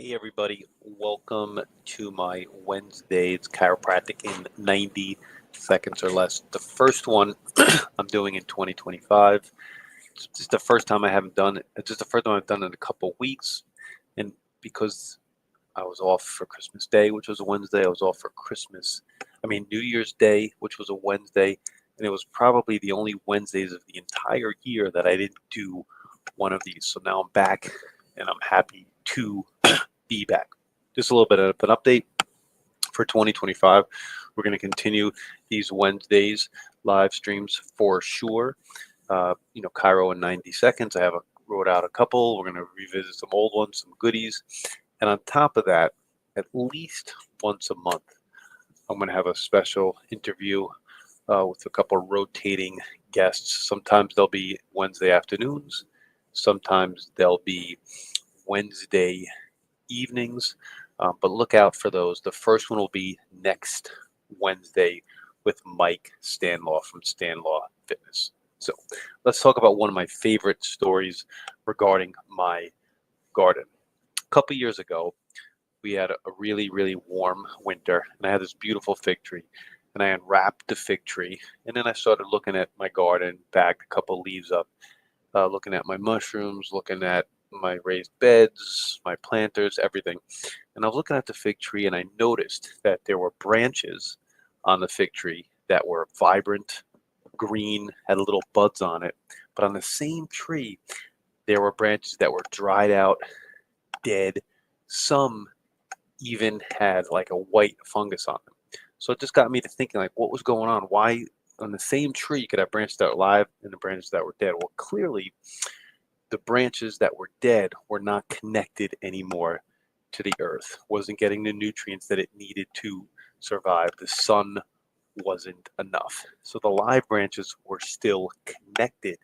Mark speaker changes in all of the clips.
Speaker 1: Hey everybody, welcome to my Wednesday's chiropractic in 90 seconds or less. The first one I'm doing in 2025. It's just the first time I haven't done it. It's just the first time I've done it in a couple weeks. And because I was off for Christmas Day, which was a Wednesday, I was off for New Year's Day, which was a Wednesday. And it was probably the only Wednesdays of the entire year that I didn't do one of these. So now I'm back and I'm happy to be back. Just a little bit of an update for 2025. We're going to continue these Wednesdays live streams for sure. Chiro in 90 seconds. Wrote out a couple. We're going to revisit some old ones, some goodies. And on top of that, at least once a month, I'm going to have a special interview with a couple rotating guests. Sometimes they'll be Wednesday afternoons. Sometimes they'll be Wednesday evenings, but look out for those. The first one will be next Wednesday with Mike Stanlaw from Stanlaw Fitness. So let's talk about one of my favorite stories regarding my garden. A couple years ago, we had a really, really warm winter, and I had this beautiful fig tree, and I unwrapped the fig tree, and then I started looking at my garden, bagged a couple leaves up, looking at my mushrooms, looking at my raised beds, my planters, everything. And I was looking at the fig tree and I noticed that there were branches on the fig tree that were vibrant, green, had little buds on it. But on the same tree, there were branches that were dried out, dead. Some even had like a white fungus on them. So it just got me to thinking, like, what was going on? Why on the same tree you could have branches that were alive and the branches that were dead? Well, clearly the branches that were dead were not connected anymore to the earth, wasn't getting the nutrients that it needed to survive. The sun wasn't enough. So the live branches were still connected,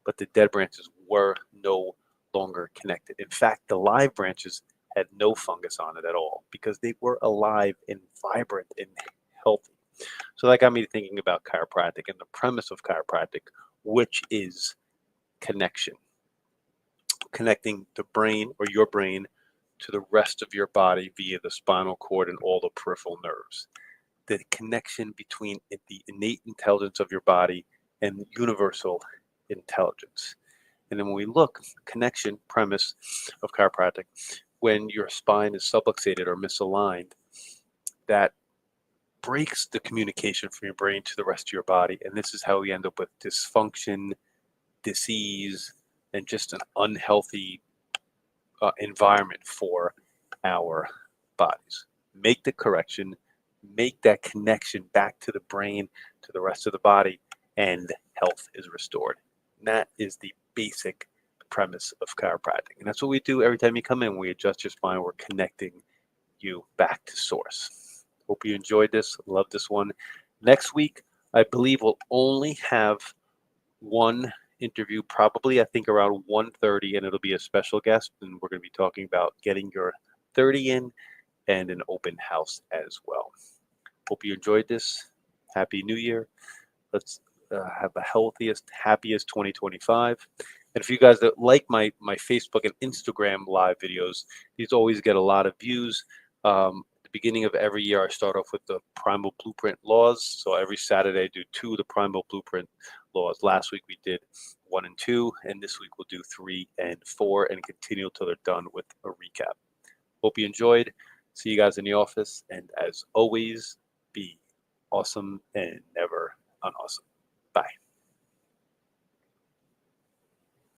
Speaker 1: but the dead branches were no longer connected. In fact, the live branches had no fungus on it at all because they were alive and vibrant and healthy. So that got me thinking about chiropractic and the premise of chiropractic, which is connection. Connecting the brain or your brain to the rest of your body via the spinal cord and all the peripheral nerves. The connection between the innate intelligence of your body and universal intelligence. And then when we look, connection premise of chiropractic, when your spine is subluxated or misaligned, that breaks the communication from your brain to the rest of your body. And this is how we end up with dysfunction, disease, and just an unhealthy environment for our bodies. Make the correction, make that connection back to the brain, to the rest of the body, and health is restored. And that is the basic premise of chiropractic. And that's what we do every time you come in. We adjust your spine, we're connecting you back to source. Hope you enjoyed this. Love this one. Next week, I believe we'll only have one interview, probably I think around 1:30, and it'll be a special guest, and we're going to be talking about getting your 30 in and an open house as well. Hope you enjoyed this. Happy New Year. Let's have the healthiest, happiest 2025. And if you guys that like my Facebook and Instagram live videos, these always get a lot of views. The beginning of every year, I start off with the Primal Blueprint laws. So every Saturday, I do 2 of the Primal Blueprint laws. Last week we did 1 and 2, and this week we'll do 3 and 4 and continue till they're done with a recap. Hope you enjoyed. See you guys in the office. And as always, be awesome and never unawesome. Bye.